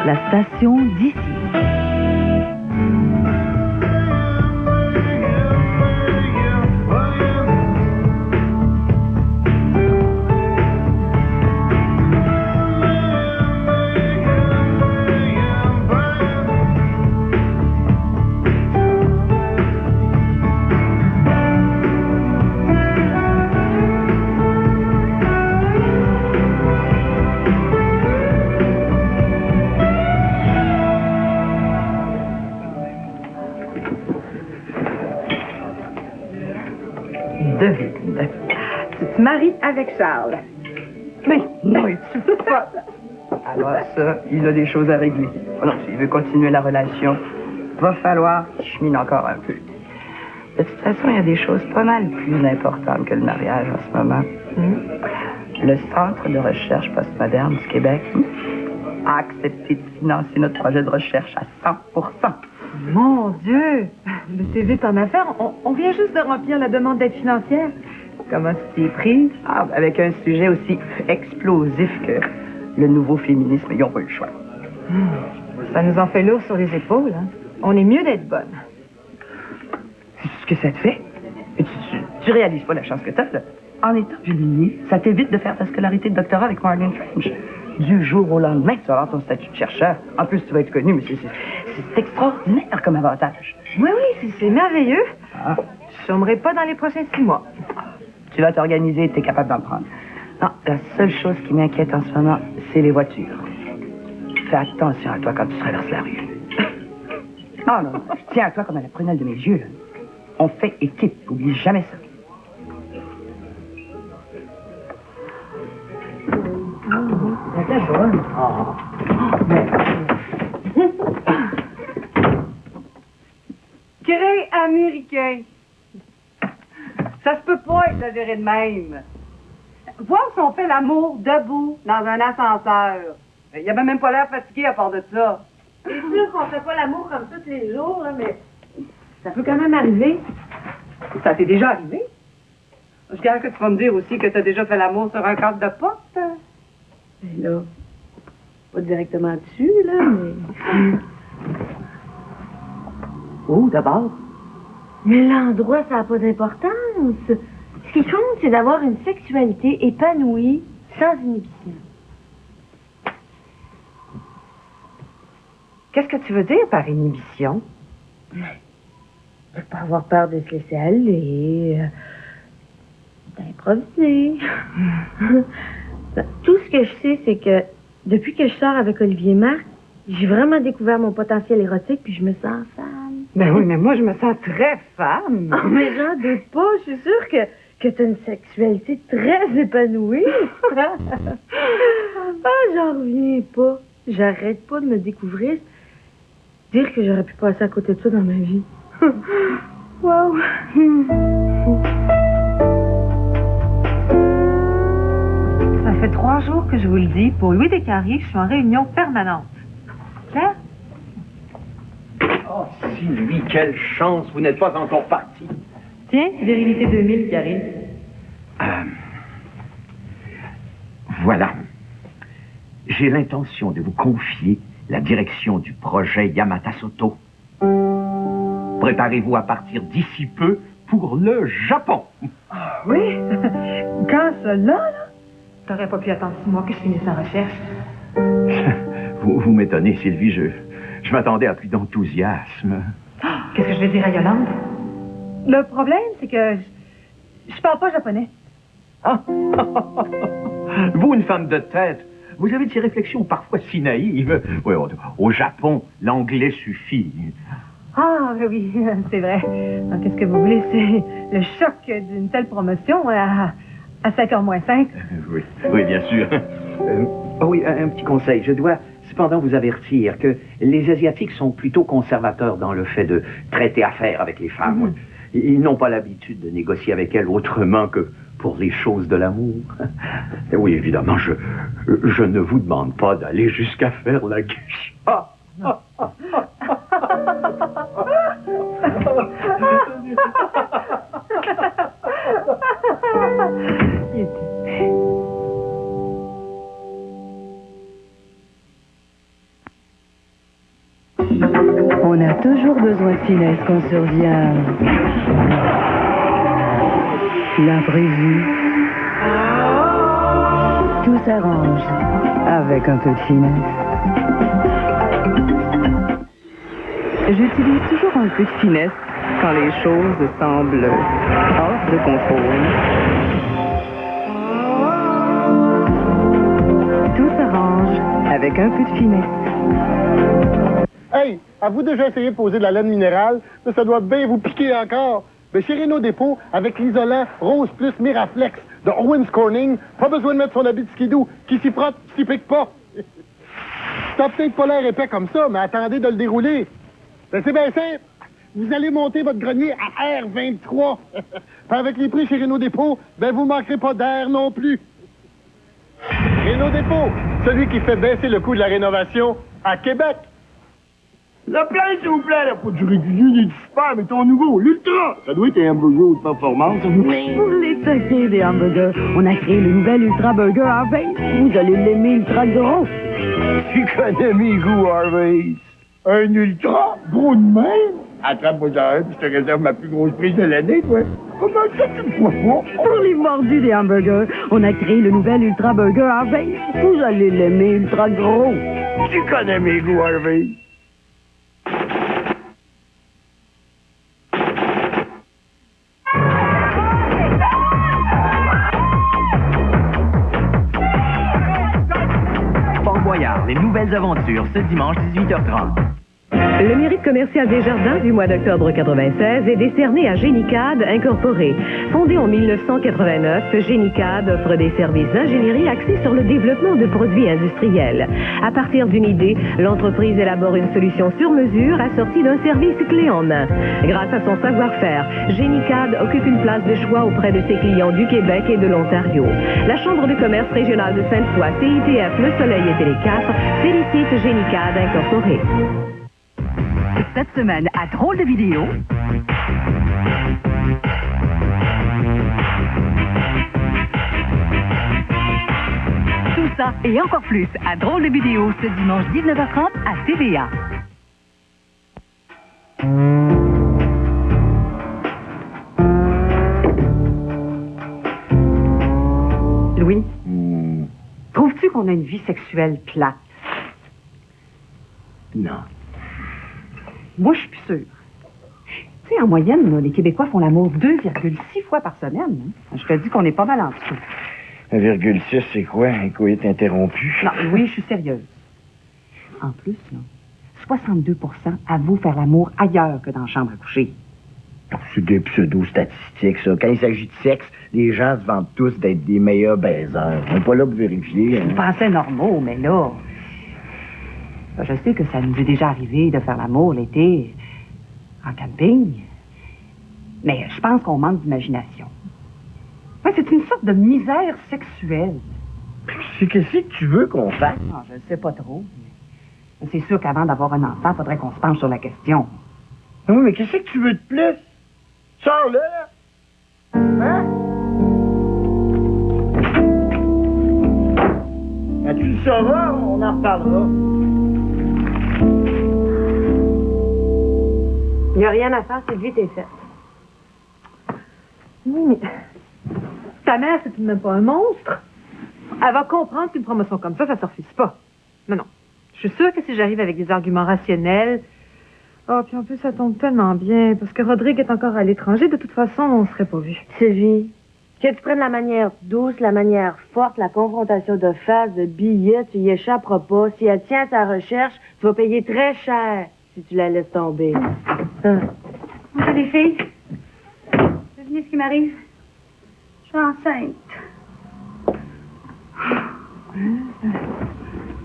la station d'ici. Devine. Tu te maries avec Charles. Mais non, tu peux pas. Alors ça, il a des choses à régler. Oh non, s'il veut continuer la relation, va falloir qu'il chemine encore un peu. De toute façon, il y a des choses pas mal plus importantes que le mariage en ce moment. Le Centre de recherche postmoderne du Québec a accepté de financer notre projet de recherche à 100%. Mon Dieu! Mais c'est vite en affaire. On vient juste de remplir la demande d'aide financière. Comment tu t'es prise? Ah, avec un sujet aussi explosif que le nouveau féminisme, ils n'ont pas eu le choix. Ça nous en fait lourd sur les épaules, hein? On est mieux d'être bonne. C'est ce que ça te fait? Tu réalises pas la chance que t'as, là. En étant jubilé, ça t'évite de faire ta scolarité de doctorat avec Marlene French. Du jour au lendemain, tu vas avoir ton statut de chercheur. En plus, tu vas être connu, mais c'est extraordinaire comme avantage. Oui, c'est merveilleux. Ah. Je chômerai pas dans les prochains 6 mois. Tu vas t'organiser et tu es capable d'en prendre. Non, la seule chose qui m'inquiète en ce moment, c'est les voitures. Fais attention à toi quand tu traverses la rue. Oh non, je tiens à toi comme à la prunelle de mes yeux. Là. On fait équipe, oublie jamais ça. C'est bonne. Gré américain. Ça se peut pas exagérer de même. Voir si on fait l'amour debout dans un ascenseur. Il avait même pas l'air fatigué à part de ça. C'est sûr qu'on fait pas l'amour comme tous les jours, là, mais ça peut quand même arriver. Ça t'est déjà arrivé? Je dirais que tu vas me dire aussi que t'as déjà fait l'amour sur un cadre de porte. Ben là, pas directement dessus, là, mais... Oh, d'abord. Mais l'endroit, ça n'a pas d'importance. Ce qui compte, c'est d'avoir une sexualité épanouie, sans inhibition. Qu'est-ce que tu veux dire par inhibition? De pas avoir peur de se laisser aller, d'improviser. Tout ce que je sais, c'est que depuis que je sors avec Olivier Marc, j'ai vraiment découvert mon potentiel érotique, puis je me sens femme. Ben oui, mais moi, je me sens très femme. Oh, mais j'en doute pas. Je suis sûre que t'as une sexualité très épanouie. J'en reviens pas. J'arrête pas de me découvrir. Dire que j'aurais pu passer à côté de ça dans ma vie. Wow. Ça fait 3 jours que je vous le dis. Pour Louis Descarriers, je suis en réunion permanente. Claire? Oh, si, lui, quelle chance, vous n'êtes pas encore parti. Tiens, Virilité 2000 qui arrive. Voilà. J'ai l'intention de vous confier la direction du projet Yamata Soto. Préparez-vous à partir d'ici peu pour le Japon. Oui? Quand ça, là? T'aurais pas pu attendre 6 mois que je finisse la recherche. Vous m'étonnez, Sylvie, je m'attendais à plus d'enthousiasme. Qu'est-ce que je vais dire à Yolande? Le problème, c'est que je parle pas japonais. Ah. Vous, une femme de tête, vous avez des réflexions parfois si naïves. Oui, au Japon, l'anglais suffit. Ah, oui, c'est vrai. Donc, qu'est-ce que vous voulez? C'est le choc d'une telle promotion à 5h moins 5. Oui, bien sûr. Oui, un petit conseil. Je dois cependant vous avertir que les Asiatiques sont plutôt conservateurs dans le fait de traiter affaire avec les femmes. Ils n'ont pas l'habitude de négocier avec elles autrement que pour les choses de l'amour. Et oui, évidemment, je ne vous demande pas d'aller jusqu'à faire la geisha. On a toujours besoin de finesse quand survient l'imprévu. Tout s'arrange avec un peu de finesse. J'utilise toujours un peu de finesse quand les choses semblent hors de contrôle. Tout s'arrange avec un peu de finesse. Hey, avez-vous déjà essayé de poser de la laine minérale? Mais ça doit bien vous piquer encore. Mais chez Renault Dépôt, avec l'isolant Rose Plus Miraflex de Owens Corning, pas besoin de mettre son habit de skidoo, qui s'y frotte, s'y pique pas. Ça peut-être pas l'air épais comme ça, mais attendez de le dérouler. Ben, c'est bien simple. Vous allez monter votre grenier à R23. Puis avec les prix chez Renault Dépôt, ben vous manquerez pas d'air non plus. Renault Dépôt, celui qui fait baisser le coût de la rénovation à Québec. Le plein, s'il vous plaît, là, pas du régulier ni du super, mais ton nouveau, l'Ultra. Ça doit être un hamburger de performance. Pour les taquets des hamburgers, on a créé le nouvel Ultra Burger Harvey. Vous allez l'aimer ultra gros. Tu connais mes goûts, Harvey. Un Ultra? Gros de même? Attrape-moi ça, puis je te réserve ma plus grosse prise de l'année, toi. Comment ça, tu me crois pas? Pour les mordus des hamburgers, on a créé le nouvel Ultra Burger Harvey. Vous allez l'aimer ultra gros. Tu connais mes goûts, Harvey. Fort Boyard, les nouvelles aventures, ce dimanche 18h30. Le mérite commercial Desjardins du mois d'octobre 96 est décerné à Génicad Incorporé. Fondé en 1989, Génicad offre des services d'ingénierie axés sur le développement de produits industriels. À partir d'une idée, l'entreprise élabore une solution sur mesure assortie d'un service clé en main. Grâce à son savoir-faire, Génicad occupe une place de choix auprès de ses clients du Québec et de l'Ontario. La Chambre de commerce régionale de Sainte-Foy, CITF Le Soleil et Télé 4 félicite Génicad Incorporé. Cette semaine, à Drôle de vidéo, tout ça et encore plus à Drôle de vidéo ce dimanche 19h30 à TVA. Louis, trouves-tu qu'on a une vie sexuelle plate? Non. Moi, je suis plus sûre. Tu sais, en moyenne, là, les Québécois font l'amour 2,6 fois par semaine. Hein? Je te dis qu'on est pas mal en dessous. 1,6, c'est quoi? Un coït interrompu? Non, oui, je suis sérieuse. En plus, là, 62% avouent faire l'amour ailleurs que dans la chambre à coucher. C'est des pseudo-statistiques, ça. Quand il s'agit de sexe, les gens se vantent tous d'être des meilleurs baiseurs. On n'est pas là pour vérifier. Ils pensaient normaux, mais là... Je sais que ça nous est déjà arrivé de faire l'amour l'été en camping, mais je pense qu'on manque d'imagination. Ouais, c'est une sorte de misère sexuelle. Qu'est-ce que tu veux qu'on fasse? Non, je ne sais pas trop. Mais c'est sûr qu'avant d'avoir un enfant, il faudrait qu'on se penche sur la question. Oui, mais qu'est-ce que tu veux de plus? Sors-le! Hein? Quand tu le sauras, on en reparlera. Il n'y a rien à faire, c'est vite et fait. Oui, mais ta mère, c'est tout de même pas un monstre. Elle va comprendre qu'une promotion comme ça se refuse pas. Non, non. Je suis sûre que si j'arrive avec des arguments rationnels... Oh, puis en plus, ça tombe tellement bien, parce que Rodrigue est encore à l'étranger. De toute façon, on ne serait pas vus. Sylvie, que tu prennes la manière douce, la manière forte, la confrontation de face, de billets, tu y échapperas pas. Si elle tient à ta recherche, tu vas payer très cher si tu la laisses tomber. Bonjour les filles. Devinez ce qui m'arrive? Je suis enceinte.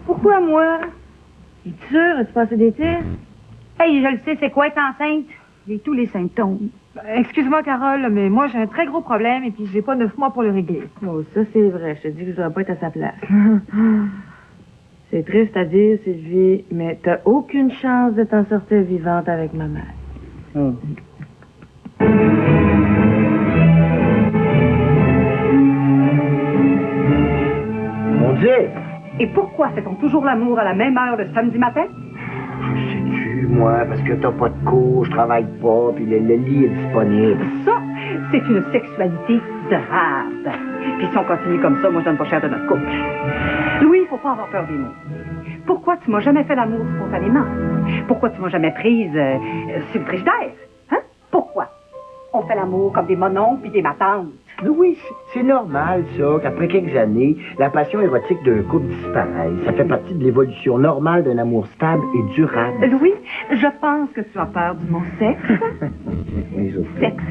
Pourquoi moi? Es-tu sûre? As-tu passé des tests? Hey, je le sais, c'est quoi être enceinte? J'ai tous les symptômes. Excuse-moi, Carole, mais moi, j'ai un très gros problème et puis j'ai pas 9 mois pour le régler. Oh, ça, c'est vrai. Je te dis que je dois pas être à sa place. C'est triste à dire, Sylvie, mais t'as aucune chance de t'en sortir vivante avec ma mère. Mon Dieu! Et pourquoi fait-on toujours l'amour à la même heure le samedi matin? Sais-tu, moi parce que t'as pas de cours, je travaille pas, puis le lit est disponible. Ça, c'est une sexualité drabe. Puis si on continue comme ça, moi, je donne pas cher de notre couple. Louis, il faut pas avoir peur des mots. Pourquoi tu m'as jamais fait l'amour spontanément? Pourquoi tu m'as jamais prise sur le frigidaire? Hein? Pourquoi? On fait l'amour comme des mononcles puis des matantes. Oui, c'est normal, ça, qu'après quelques années, la passion érotique d'un couple disparaisse. Ça fait partie de l'évolution normale d'un amour stable et durable. Louis, je pense que tu as peur du mot sexe. Les autres. Sexe.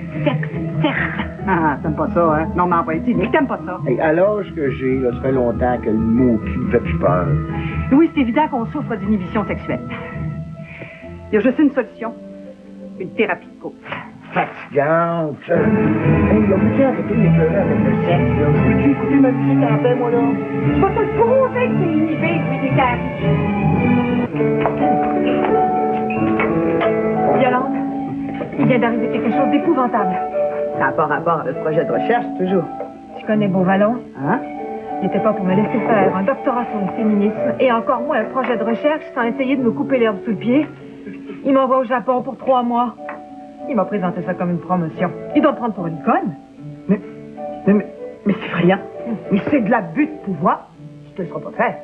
Ah, t'aimes pas ça, hein? Non, mais envoie-y, mais t'aimes pas ça. Hey, à l'âge que j'ai, là, ça fait longtemps que le mot cul me fait plus peur. Louis, c'est évident qu'on souffre d'inhibition sexuelle. Il y a juste une solution. Une thérapie de couple. Fatigante. Hey, on peut-tu arrêter de m'éclairer avec le sexe, là? Je peux-tu écouter ma musique en paix, moi, là? Je vais te le prouver que t'es inhibé, Louis Descaries. Violente, il vient d'arriver quelque chose d'épouvantable. Ça n'a pas rapport avec le projet de recherche, toujours. Tu connais Beauvallon? Hein? Il n'était pas pour me laisser faire un doctorat sur le féminisme et encore moins un projet de recherche sans essayer de me couper l'herbe sous le pied. Il m'envoie au Japon pour 3 mois. Il m'a présenté ça comme une promotion. Il doit me prendre pour une conne. Mais c'est effrayant. Mais c'est de l'abus de pouvoir. Tu te le feras pas faire.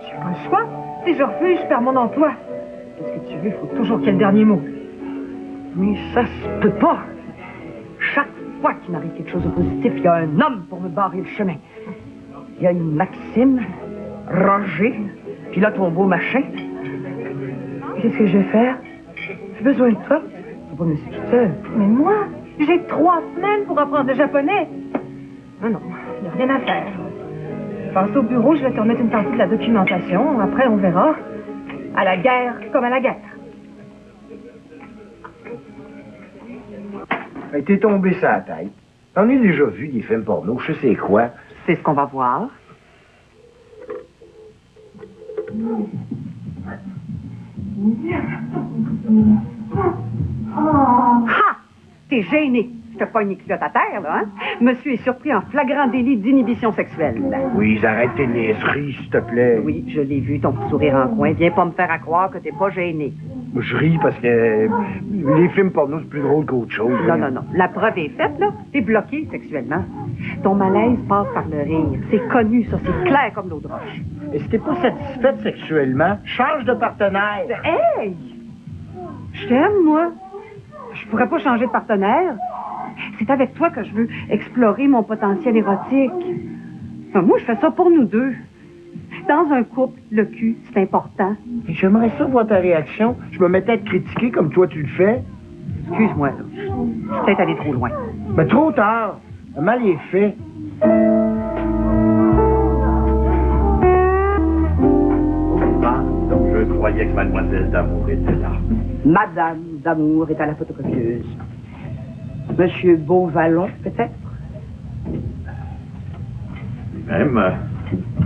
J'ai pas le choix. Si je refuse, je perds mon emploi. Qu'est-ce que tu veux? Il faut toujours qu'il y ait le dernier mot. Mais ça se peut pas. Chaque fois qu'il m'arrive quelque chose de positif, il y a un homme pour me barrer le chemin. Il y a une Maxime, Roger, puis là, ton beau machin. Qu'est-ce que je vais faire? J'ai besoin de toi. Je vais pas me laisser toute seule. Mais moi, j'ai 3 semaines pour apprendre le japonais. Non, il n'y a rien à faire. Passe au bureau, je vais te remettre une partie de la documentation. Après, on verra. À la guerre comme à la guerre. Hey, t'es tombé sur la tête. T'en as déjà vu des films porno, je sais quoi. C'est ce qu'on va voir. Ha! T'es gêné. Je te pogne les culottes à terre, là, hein? Monsieur est surpris en flagrant délit d'inhibition sexuelle. Oui, arrête tes niaiseries, s'il te plaît. Oui, je l'ai vu, ton petit sourire en coin. Viens pas me faire à croire que t'es pas gêné. Je ris parce que les films porno, c'est plus drôle qu'autre chose. Non. La preuve est faite, là. T'es bloqué sexuellement. Ton malaise passe par le rire. C'est connu, ça. C'est clair comme l'eau de roche. Et si t'es pas satisfaite sexuellement, change de partenaire. Hey! Je t'aime, moi. Je pourrais pas changer de partenaire. C'est avec toi que je veux explorer mon potentiel érotique. Enfin, moi, je fais ça pour nous deux. Dans un couple, le cul, c'est important. J'aimerais ça voir ta réaction. Je me mettais à te critiquer comme toi tu le fais. Excuse-moi, là. Je suis peut-être allé trop loin. Mais trop tard. Le mal est fait. Donc, je croyais que Mademoiselle d'Amour était là. Madame d'Amour est à la photocopieuse. Monsieur Beauvallon, peut-être? Même,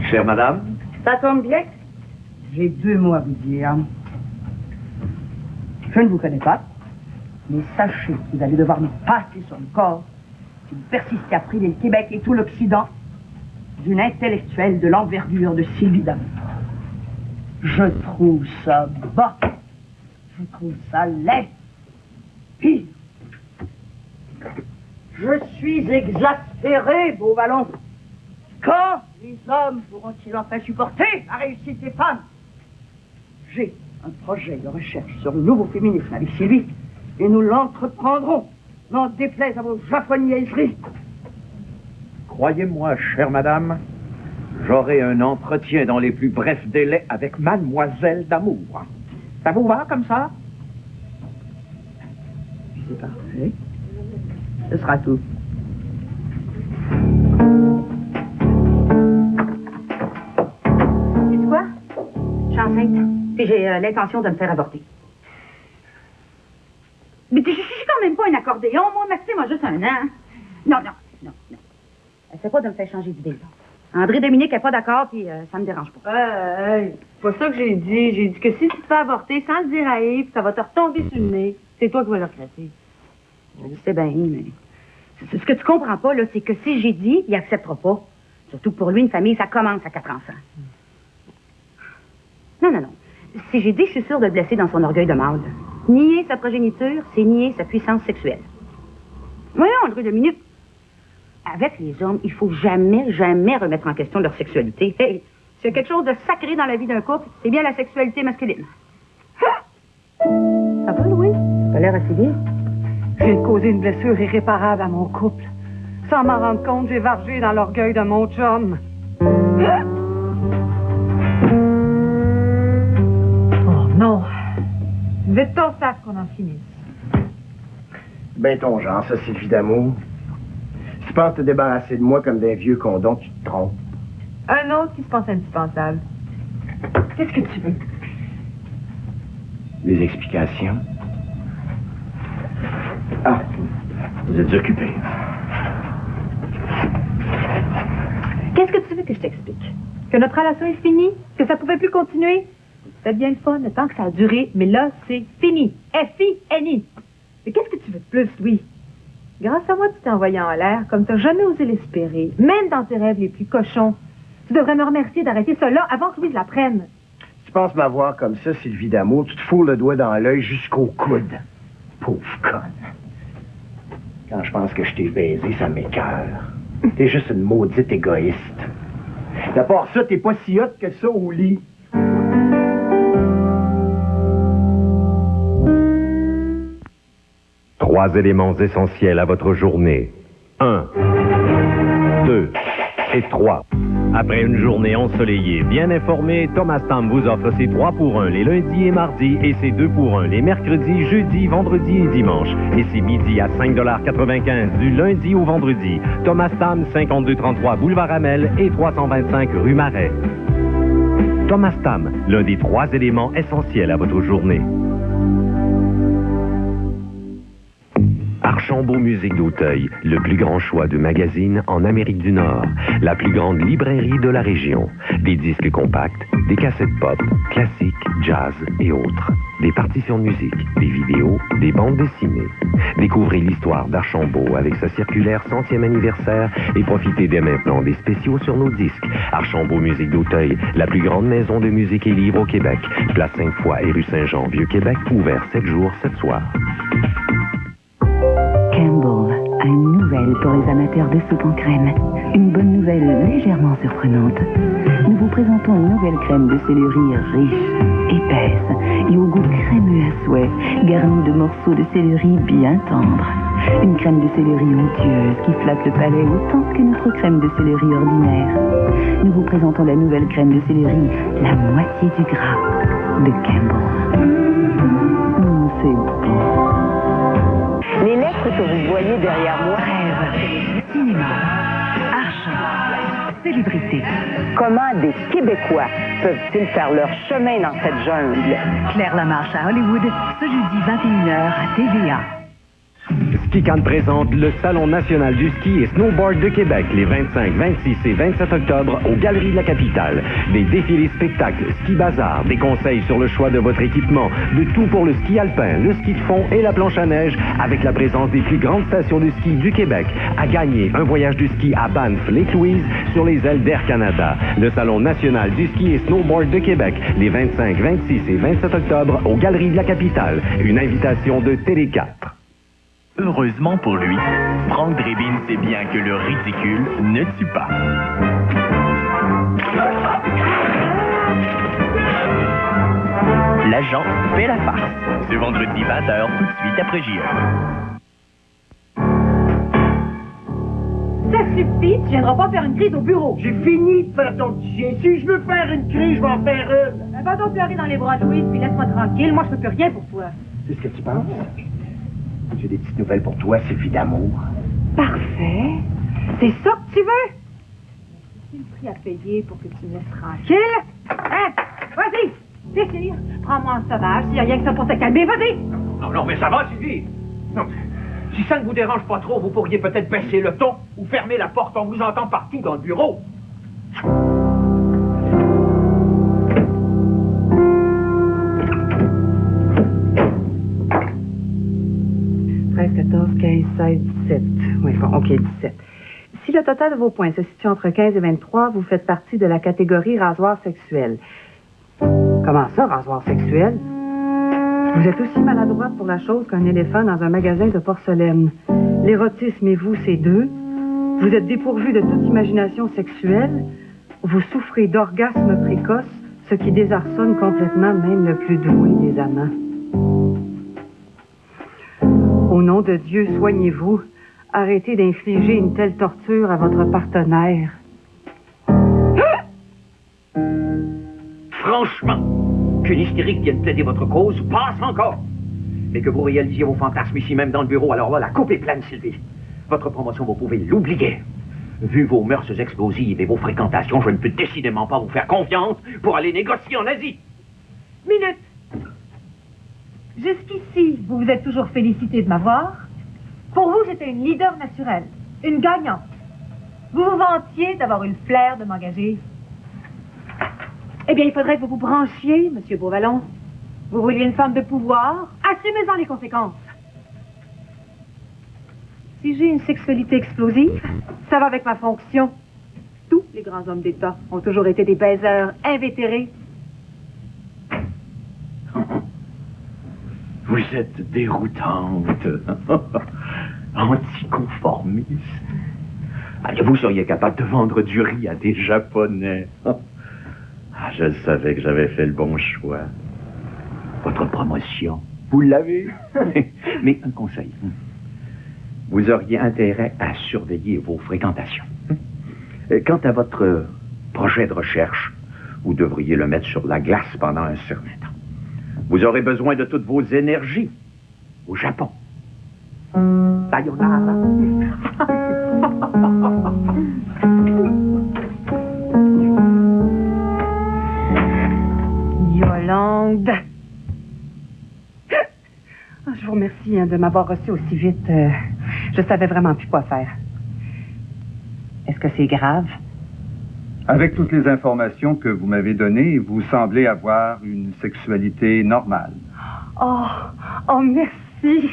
chère madame. Ça tombe bien. J'ai 2 mots à vous dire. Je ne vous connais pas, mais sachez que vous allez devoir me passer sur le corps si vous persistez à priver le Québec et tout l'Occident d'une intellectuelle de l'envergure de Sylvie d'Amour. Je trouve ça bas. Je trouve ça laid. Pire. Je suis exaspéré, Beauvallon. Quand les hommes pourront-ils enfin supporter la réussite des femmes? J'ai un projet de recherche sur le nouveau féminisme avec Sylvie et nous l'entreprendrons, n'en déplaise à vos japonaiseries. Croyez-moi, chère madame, j'aurai un entretien dans les plus brefs délais avec Mademoiselle d'Amour. Ça vous va comme ça? C'est parfait. Ce sera tout. Sais-tu quoi? Je suis enceinte. Et j'ai l'intention de me faire avorter. Mais je suis quand même pas un accordéon. Moi, Maxime a juste 1 an. Non. Essaie pas de me faire changer d'idée. André Dominique est pas d'accord, puis ça me dérange pas. C'est pas ça que j'ai dit. J'ai dit que si tu te fais avorter sans le dire à Yves, ça va te retomber sur le nez. C'est toi qui vas le regretter. Je sais bien, mais... Ce que tu comprends pas, là, c'est que si j'ai dit, il acceptera pas. Surtout que pour lui, une famille, ça commence à 4 enfants. Non. Si j'ai dit, je suis sûre de le blesser dans son orgueil de mâle. Nier sa progéniture, c'est nier sa puissance sexuelle. Voyons, André Dominique. Avec les hommes, il faut jamais, jamais remettre en question leur sexualité. Hey, s'il y a quelque chose de sacré dans la vie d'un couple, c'est bien la sexualité masculine. Ça va, Louis? Ça a l'air assez bien. J'ai causé une blessure irréparable à mon couple. Sans m'en rendre compte, j'ai vargé dans l'orgueil de mon chum. Oh non. Vite ton sac qu'on en finisse. Ben ton genre, ça, Sylvie d'amour. Si tu penses te débarrasser de moi comme d'un vieux condom, tu te trompes. Un autre qui se pense indispensable. Qu'est-ce que tu veux? Des explications? Ah, vous êtes occupé. Qu'est-ce que tu veux que je t'explique? Que notre relation est finie? Que ça pouvait plus continuer? C'était bien le fun, le temps que ça a duré, mais là, c'est fini. F-I-N-I. Mais qu'est-ce que tu veux de plus, Louis? Grâce à moi, tu t'es envoyé en l'air comme tu n'as jamais osé l'espérer, même dans tes rêves les plus cochons. Tu devrais me remercier d'arrêter cela avant que Louise la prenne. Si tu penses m'avoir comme ça, Sylvie d'amour, tu te fous le doigt dans l'œil jusqu'au coude. Pauvre conne. Quand je pense que je t'ai baisé, ça m'écoeure. T'es juste une maudite égoïste. D'à part ça, t'es pas si hot que ça au lit. Trois éléments essentiels à votre journée. 1, 2 et 3. Après une journée ensoleillée, bien informée, Thomas Tam vous offre ses 3 pour 1 les lundis et mardis et ses 2 pour 1 les mercredis, jeudis, vendredis et dimanches. Et c'est midi à 5,95 $ du lundi au vendredi. Thomas Tam, 5233 Boulevard Amel et 325 rue Marais. Thomas Tam, l'un des 3 éléments essentiels à votre journée. Archambault Musique d'Auteuil, le plus grand choix de magazines en Amérique du Nord, la plus grande librairie de la région. Des disques compacts, des cassettes pop, classiques, jazz et autres. Des partitions de musique, des vidéos, des bandes dessinées. Découvrez l'histoire d'Archambault avec sa circulaire 100e anniversaire et profitez dès maintenant des spéciaux sur nos disques. Archambault Musique d'Auteuil, la plus grande maison de musique et livres au Québec. Place Sainte-Foy et rue Saint-Jean, Vieux-Québec, ouvert 7 jours, 7 soirs. Campbell a une nouvelle pour les amateurs de soupe en crème. Une bonne nouvelle légèrement surprenante. Nous vous présentons une nouvelle crème de céleri riche, épaisse et au goût crémeux à souhait, garnie de morceaux de céleri bien tendres. Une crème de céleri onctueuse qui flatte le palais autant que notre crème de céleri ordinaire. Nous vous présentons la nouvelle crème de céleri, la moitié du gras, de Campbell. C'est bon. Les lettres que vous voyez derrière moi. Rêve, cinéma, argent, célébrité. Comment des Québécois peuvent-ils faire leur chemin dans cette jungle? Claire Lamarche à Hollywood, ce jeudi 21h à TVA. Ski-Can présente le Salon national du ski et snowboard de Québec les 25, 26 et 27 octobre aux Galeries de la Capitale. Des défilés spectacles, ski bazar, des conseils sur le choix de votre équipement, de tout pour le ski alpin, le ski de fond et la planche à neige avec la présence des plus grandes stations de ski du Québec. À gagner un voyage du ski à Banff, Lake Louise sur les ailes d'Air Canada. Le Salon national du ski et snowboard de Québec les 25, 26 et 27 octobre aux Galeries de la Capitale. Une invitation de Télé 4. Heureusement pour lui, Franck Drébin sait bien que le ridicule ne tue pas. L'agent fait la farce. Ce vendredi 20h, tout de suite après JE. Ça suffit, tu viendras pas faire une crise au bureau. J'ai fini de faire ton petit chien. Si je veux faire une crise, je vais en faire une. Va donc pleurer dans les bras de Louise, puis laisse-moi tranquille. Moi, je peux plus rien pour toi. C'est ce que tu penses? J'ai des petites nouvelles pour toi, Sylvie d'amour. Parfait. C'est ça que tu veux? C'est le prix à payer pour que tu me laisses tranquille. Hein? Vas-y, déchire. Prends-moi en sauvage, s'il n'y a rien que ça pour te calmer. Vas-y. Non, mais ça va, Sylvie. Non, si ça ne vous dérange pas trop, vous pourriez peut-être baisser le ton ou fermer la porte. On vous entend partout dans le bureau. 13, 14, 15, 16, 17. Oui, bon, OK, 17. Si le total de vos points se situe entre 15 et 23, vous faites partie de la catégorie rasoir sexuel. Comment ça, rasoir sexuel? Vous êtes aussi maladroite pour la chose qu'un éléphant dans un magasin de porcelaine. L'érotisme et vous, c'est deux. Vous êtes dépourvu de toute imagination sexuelle. Vous souffrez d'orgasmes précoces, ce qui désarçonne complètement même le plus doué des amants. Au nom de Dieu, soignez-vous. Arrêtez d'infliger une telle torture à votre partenaire. Franchement, qu'une hystérique vienne plaider votre cause passe encore. Mais que vous réalisiez vos fantasmes ici même dans le bureau, alors là, la coupe est pleine, Sylvie. Votre promotion, vous pouvez l'oublier. Vu vos mœurs explosives et vos fréquentations, je ne peux décidément pas vous faire confiance pour aller négocier en Asie. Minute. Jusqu'ici, vous vous êtes toujours félicité de m'avoir. Pour vous, j'étais une leader naturelle, une gagnante. Vous vous vantiez d'avoir eu le flair de m'engager. Eh bien, il faudrait que vous vous branchiez, Monsieur Beauvallon. Vous vouliez une femme de pouvoir, assumez-en les conséquences. Si j'ai une sexualité explosive, ça va avec ma fonction. Tous les grands hommes d'État ont toujours été des baiseurs invétérés. Vous êtes déroutante, anticonformiste. Allez, vous seriez capable de vendre du riz à des Japonais. Ah, je savais que j'avais fait le bon choix. Votre promotion, vous l'avez. Mais un conseil. Vous auriez intérêt à surveiller vos fréquentations. Quant à votre projet de recherche, vous devriez le mettre sur la glace pendant un certain temps. Vous aurez besoin de toutes vos énergies au Japon. Sayonara. Yolande. Je vous remercie de m'avoir reçu aussi vite. Je savais vraiment plus quoi faire. Est-ce que c'est grave? Avec toutes les informations que vous m'avez données, vous semblez avoir une sexualité normale. Oh, merci.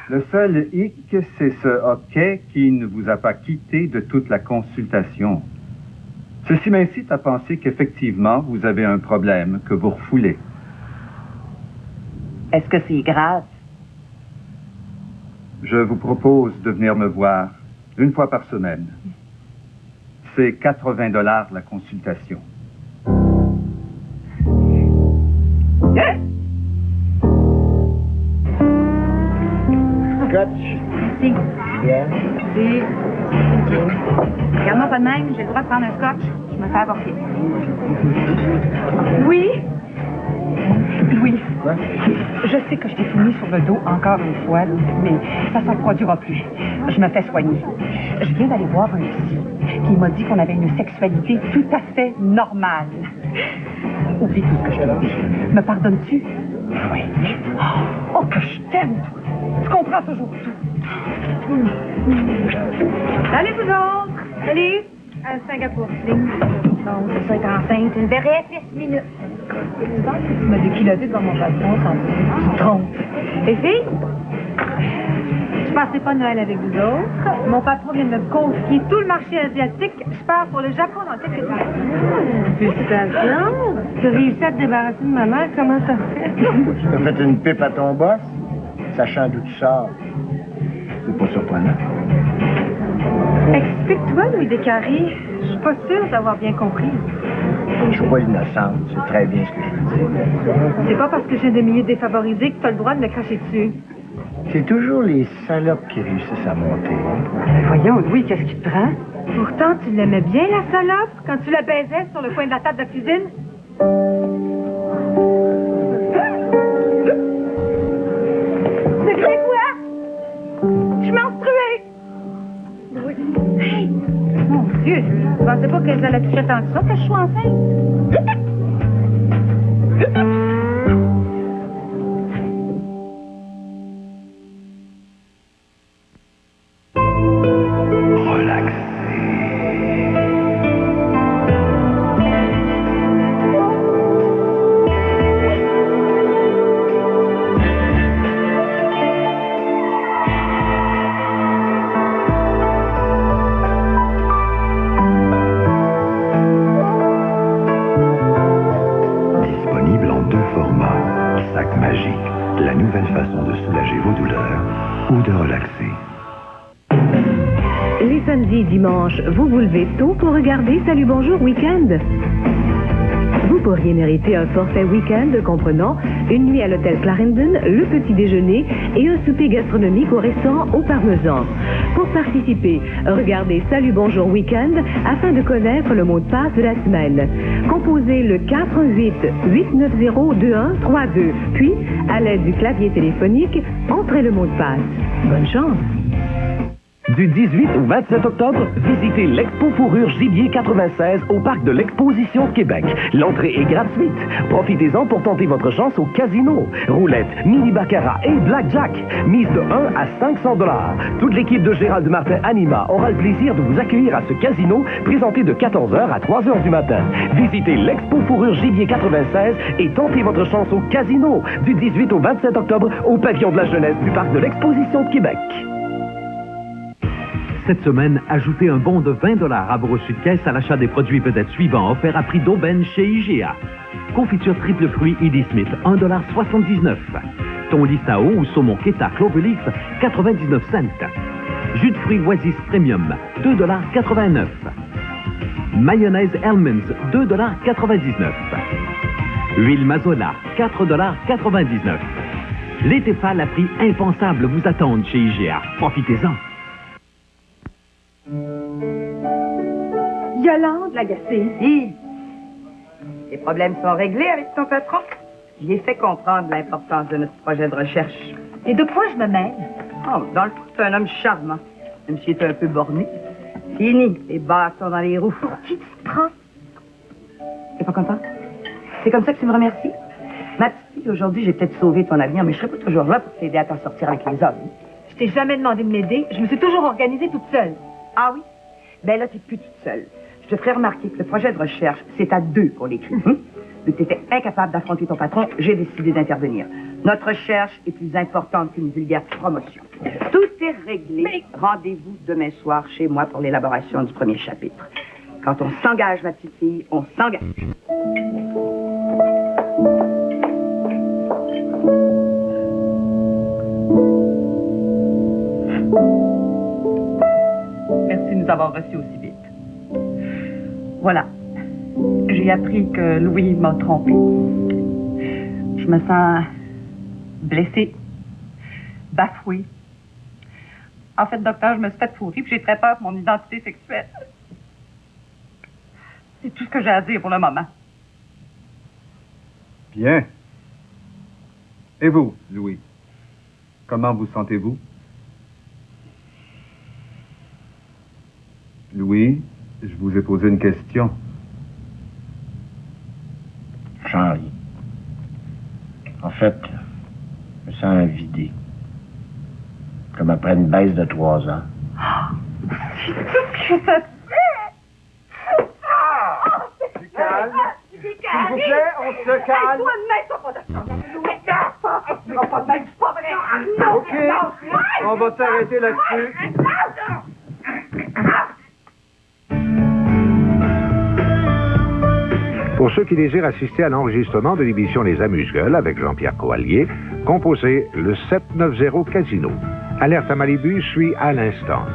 Le seul hic, c'est ce hoquet qui ne vous a pas quitté de toute la consultation. Ceci m'incite à penser qu'effectivement, vous avez un problème que vous refoulez. Est-ce que c'est grave? Je vous propose de venir me voir une fois par semaine. C'est 80 $ la consultation. Scotch. Merci. Bien. Merci. Regarde-moi pas de même, j'ai le droit de prendre un scotch. Je me fais avorter. Oui? Oui. Quoi? Je sais que je t'ai fini sur le dos encore une fois, mais ça ne s'en produira plus. Je me fais soigner. Je viens d'aller voir un psy qui m'a dit qu'on avait une sexualité tout à fait normale. Oublie tout ce que je te dis. Me pardonnes-tu? Oui. Oh, que je t'aime, toi. Tu comprends toujours tout. Allez, vous autres! Allez! À Singapour, ligne. Non, c'est ça, être enceinte. Une vraie 6 minutes. Tu m'as déculoté devant mon patron, tu te trompes. Les filles? Je passais pas Noël avec vous autres. Mon patron vient de me confier tout le marché asiatique. Je pars pour le Japon dans quelques jours. Félicitations. Tu as réussi à te débarrasser de ma mère. Comment ça fait? Tu as fait une pipe à ton boss, sachant d'où tu sors. C'est pas surprenant. Explique-toi, Louis Descaries. Je suis pas sûre d'avoir bien compris. Je suis pas innocente, c'est très bien ce que je veux dire. C'est pas parce que j'ai des milieux défavorisés que tu as le droit de me cracher dessus. C'est toujours les salopes qui réussissent à monter. Voyons, Louis, qu'est-ce qui te prend? Pourtant, tu l'aimais bien, la salope, quand tu la baisais sur le coin de la table de cuisine. C'est quoi? Je menstruée! Oui. Hey! Mon Dieu, je pensais pas qu'elle allait toucher tant que ça, que je sois enceinte. Impact Magique, la nouvelle façon de soulager vos douleurs ou de relaxer. Les samedis et dimanches, vous vous levez tôt pour regarder Salut Bonjour Week-end. Vous pourriez mériter un forfait week-end comprenant une nuit à l'hôtel Clarendon, le petit déjeuner et un souper gastronomique au restaurant Au Parmesan. Pour participer, regardez Salut Bonjour Week-end afin de connaître le mot de passe de la semaine. Composez le 418-890-2132, puis, à l'aide du clavier téléphonique, entrez le mot de passe. Bonne chance! Du 18 au 27 octobre, visitez l'Expo Fourrure Gibier 96 au Parc de l'Exposition de Québec. L'entrée est gratuite. Profitez-en pour tenter votre chance au casino. Roulette, mini-baccarat et blackjack. Mise de 1 à 500 $. Toute l'équipe de Gérald Martin Anima aura le plaisir de vous accueillir à ce casino présenté de 14h à 3h du matin. Visitez l'Expo Fourrure Gibier 96 et tentez votre chance au casino du 18 au 27 octobre au Pavillon de la Jeunesse du Parc de l'Exposition de Québec. Cette semaine, ajoutez un bon de 20 $ à vos reçus de caisse à l'achat des produits vedettes suivants offerts à prix d'aubaine chez IGA. Confiture triple fruit Eddie Smith, 1,79 $. Thon Listao ou saumon Keta Cloverleaf, 99 cents. Jus de fruits Oasis Premium, 2,89 $. Mayonnaise Hellmann's, 2,99 $. Huile Mazola, 4,99 $. Les Tefal à prix impensable vous attendent chez IGA. Profitez-en. Yolande Lagacé. Si. Les problèmes sont réglés avec ton patron. Je lui ai fait comprendre l'importance de notre projet de recherche. Et de quoi je me mêle? Oh, dans le fond, c'est un homme charmant. Même s'il est un peu borné. Fini, les bâtons dans les roues. Qui tu te prends? T'es pas content? C'est comme ça que tu me remercies? Ma petite fille, aujourd'hui, j'ai peut-être sauvé ton avenir, mais je serai pas toujours là pour t'aider à t'en sortir avec les hommes. Je t'ai jamais demandé de m'aider. Je me suis toujours organisée toute seule. Ah oui? Ben là, t'es plus toute seule. Je te ferai remarquer que le projet de recherche, c'est à deux qu'on l'écrit. Vu que t'étais incapable d'affronter ton patron, j'ai décidé d'intervenir. Notre recherche est plus importante qu'une vulgaire promotion. Tout est réglé. Mais... Rendez-vous demain soir chez moi pour l'élaboration du premier chapitre. Quand on s'engage, ma petite fille, on s'engage. Merci de nous avoir reçus aussi vite. Voilà. J'ai appris que Louis m'a trompé. Je me sens blessée, bafouée. En fait, docteur, je me suis fait fourrer puis j'ai très peur de mon identité sexuelle. C'est tout ce que j'ai à dire pour le moment. Bien. Et vous, Louis? Comment vous sentez-vous? Louis, je vous ai posé une question. Jean-Louis. En fait, je me sens vidé. Comme après une baisse de 3 ans. C'est tout ce que ça Du calme. S'il vous plaît, on se calme. Toi, ne mets pas de sang. Tu vas pas de même, c'est pas vrai. OK, on va s'arrêter là-dessus. Pour ceux qui désirent assister à l'enregistrement de l'émission Les Amuse-Gueules avec Jean-Pierre Coallier, composez le 790 Casino. Alerte à Malibu suit à l'instant.